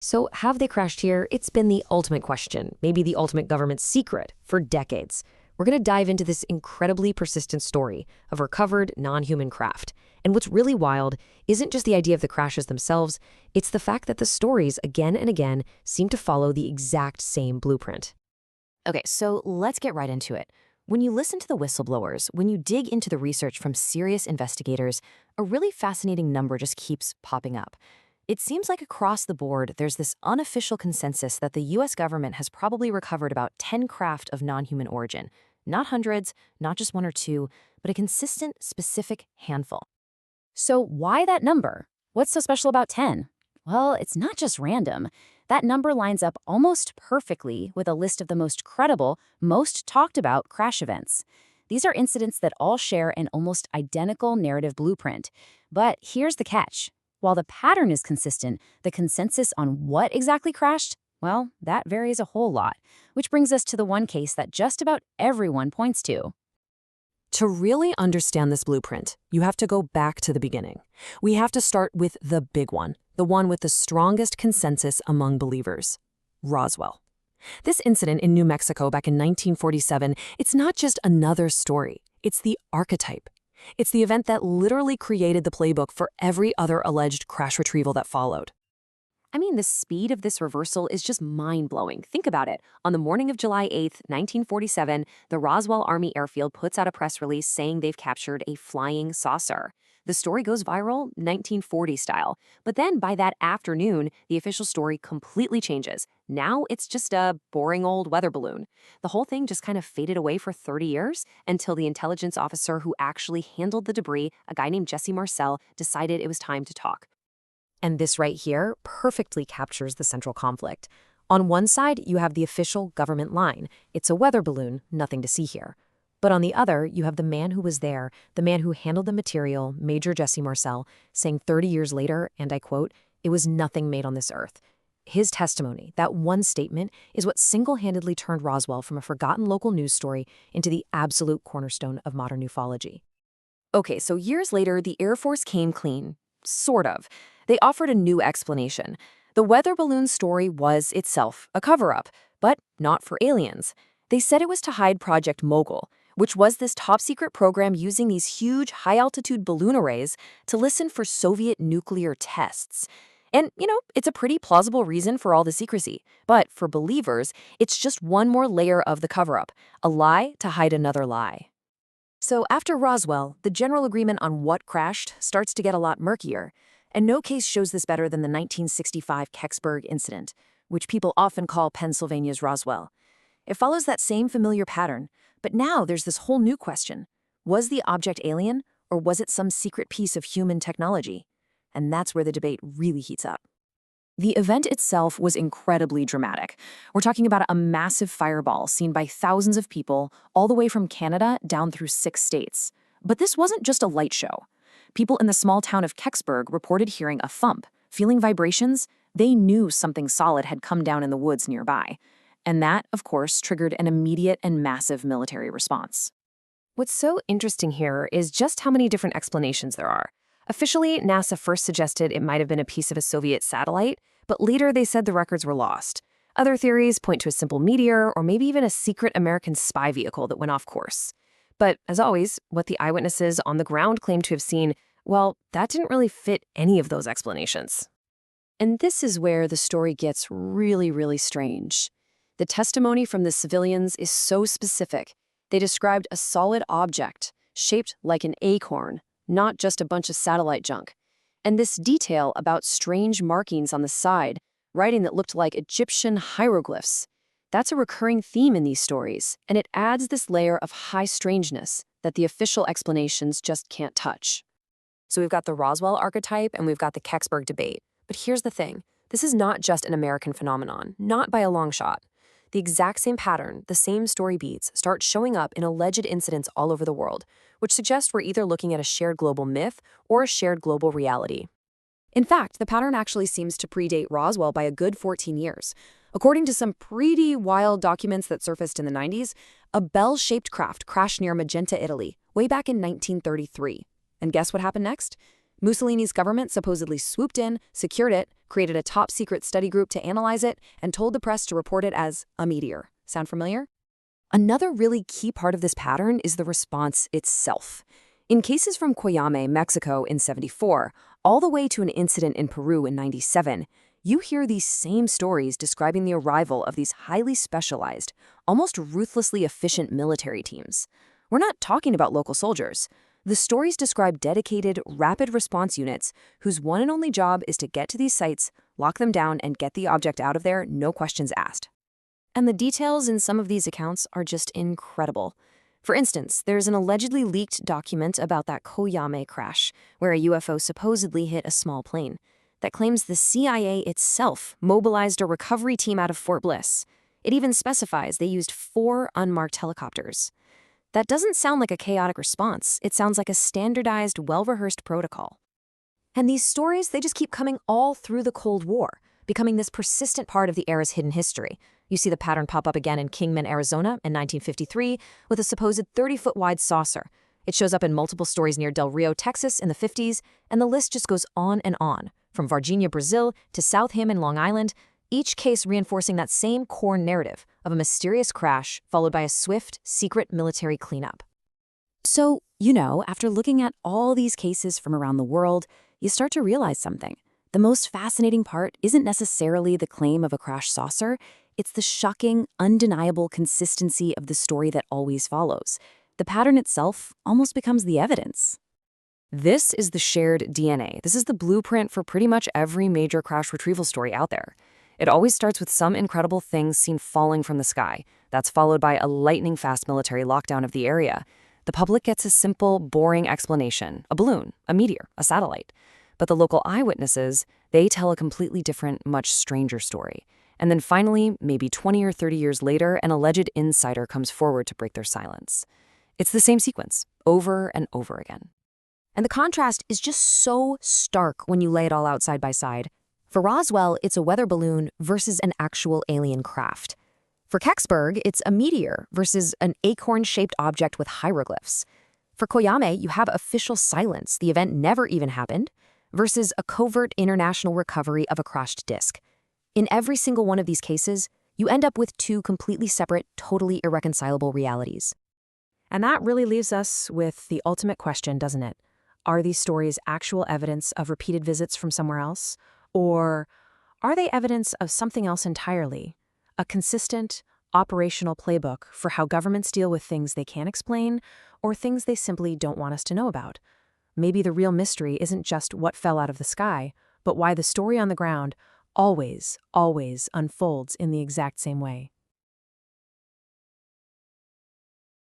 So, have they crashed here? It's been the ultimate question, maybe the ultimate government secret, for decades. We're going to dive into this incredibly persistent story of recovered non-human craft. And what's really wild isn't just the idea of the crashes themselves, it's the fact that the stories, again and again, seem to follow the exact same blueprint. Okay, so let's get right into it. When you listen to the whistleblowers, when you dig into the research from serious investigators, a really fascinating number just keeps popping up. It seems like across the board, there's this unofficial consensus that the US government has probably recovered about 10 craft of non-human origin. Not hundreds, not just one or two, but a consistent, specific handful. So why that number? What's so special about 10? Well, it's not just random. That number lines up almost perfectly with a list of the most credible, most talked about crash events. These are incidents that all share an almost identical narrative blueprint. But here's the catch. While the pattern is consistent, the consensus on what exactly crashed, well, that varies a whole lot, which brings us to the one case that just about everyone points to. To really understand this blueprint, you have to go back to the beginning. We have to start with the big one, the one with the strongest consensus among believers, Roswell. This incident in New Mexico back in 1947, it's not just another story, it's the archetype. It's the event that literally created the playbook for every other alleged crash retrieval that followed. I mean, the speed of this reversal is just mind-blowing. Think about it. On the morning of July 8th, 1947, the Roswell Army Airfield puts out a press release saying they've captured a flying saucer. The story goes viral, 1940 style. But then by that afternoon, the official story completely changes. Now it's just a boring old weather balloon. The whole thing just kind of faded away for 30 years until the intelligence officer who actually handled the debris, a guy named Jesse Marcel, decided it was time to talk. And this right here perfectly captures the central conflict. On one side, you have the official government line. It's a weather balloon, nothing to see here. But on the other, you have the man who was there, the man who handled the material, Major Jesse Marcel, saying 30 years later, and I quote, "It was nothing made on this earth." His testimony, that one statement, is what single-handedly turned Roswell from a forgotten local news story into the absolute cornerstone of modern ufology. Okay, so years later, the Air Force came clean. Sort of. They offered a new explanation. The weather balloon story was itself a cover-up, but not for aliens. They said it was to hide Project Mogul, which was this top-secret program using these huge high-altitude balloon arrays to listen for Soviet nuclear tests. And, it's a pretty plausible reason for all the secrecy. But for believers, it's just one more layer of the cover-up, a lie to hide another lie. So after Roswell, the general agreement on what crashed starts to get a lot murkier. And no case shows this better than the 1965 Kecksburg incident, which people often call Pennsylvania's Roswell. It follows that same familiar pattern, but now there's this whole new question. Was the object alien, or was it some secret piece of human technology? And that's where the debate really heats up. The event itself was incredibly dramatic. We're talking about a massive fireball seen by thousands of people all the way from Canada down through 6 states. But this wasn't just a light show. People in the small town of Kecksburg reported hearing a thump, feeling vibrations. They knew something solid had come down in the woods nearby. And that, of course, triggered an immediate and massive military response. What's so interesting here is just how many different explanations there are. Officially, NASA first suggested it might have been a piece of a Soviet satellite, but later they said the records were lost. Other theories point to a simple meteor or maybe even a secret American spy vehicle that went off course. But as always, what the eyewitnesses on the ground claimed to have seen, well, that didn't really fit any of those explanations. And this is where the story gets really, really strange. The testimony from the civilians is so specific. They described a solid object, shaped like an acorn, not just a bunch of satellite junk. And this detail about strange markings on the side, writing that looked like Egyptian hieroglyphs, that's a recurring theme in these stories, and it adds this layer of high strangeness that the official explanations just can't touch. So we've got the Roswell archetype and we've got the Kecksburg debate. But here's the thing. This is not just an American phenomenon, not by a long shot. The exact same pattern, the same story beats, start showing up in alleged incidents all over the world, which suggests we're either looking at a shared global myth or a shared global reality. In fact, the pattern actually seems to predate Roswell by a good 14 years. According to some pretty wild documents that surfaced in the 90s, a bell-shaped craft crashed near Magenta, Italy, way back in 1933. And guess what happened next? Mussolini's government supposedly swooped in, secured it, created a top-secret study group to analyze it, and told the press to report it as a meteor. Sound familiar? Another really key part of this pattern is the response itself. In cases from Coyame, Mexico in '74, all the way to an incident in Peru in '97, you hear these same stories describing the arrival of these highly specialized, almost ruthlessly efficient military teams. We're not talking about local soldiers. The stories describe dedicated, rapid response units whose one and only job is to get to these sites, lock them down, and get the object out of there, no questions asked. And the details in some of these accounts are just incredible. For instance, there's an allegedly leaked document about that Coyame crash, where a UFO supposedly hit a small plane, that claims the CIA itself mobilized a recovery team out of Fort Bliss. It even specifies they used 4 unmarked helicopters. That doesn't sound like a chaotic response. It sounds like a standardized, well-rehearsed protocol. And these stories, they just keep coming all through the Cold War, becoming this persistent part of the era's hidden history. You see the pattern pop up again in Kingman, Arizona in 1953 with a supposed 30-foot wide saucer. It shows up in multiple stories near Del Rio, Texas in the 50s, and the list just goes on and on. From Varginha, Brazil to South Hammond, Long Island, each case reinforcing that same core narrative of a mysterious crash followed by a swift, secret military cleanup. So, after looking at all these cases from around the world, you start to realize something. The most fascinating part isn't necessarily the claim of a crashed saucer, it's the shocking, undeniable consistency of the story that always follows. The pattern itself almost becomes the evidence. This is the shared DNA. This is the blueprint for pretty much every major crash retrieval story out there. It always starts with some incredible thing seen falling from the sky. That's followed by a lightning-fast military lockdown of the area. The public gets a simple, boring explanation: a balloon, a meteor, a satellite. But the local eyewitnesses, they tell a completely different, much stranger story. And then finally, maybe 20 or 30 years later, an alleged insider comes forward to break their silence. It's the same sequence, over and over again. And the contrast is just so stark when you lay it all out side by side. For Roswell, it's a weather balloon versus an actual alien craft. For Kecksburg, it's a meteor versus an acorn-shaped object with hieroglyphs. For Coyame, you have official silence, the event never even happened, versus a covert international recovery of a crashed disk. In every single one of these cases, you end up with 2 completely separate, totally irreconcilable realities. And that really leaves us with the ultimate question, doesn't it? Are these stories actual evidence of repeated visits from somewhere else? Or are they evidence of something else entirely? A consistent, operational playbook for how governments deal with things they can't explain or things they simply don't want us to know about? Maybe the real mystery isn't just what fell out of the sky, but why the story on the ground always unfolds in the exact same way.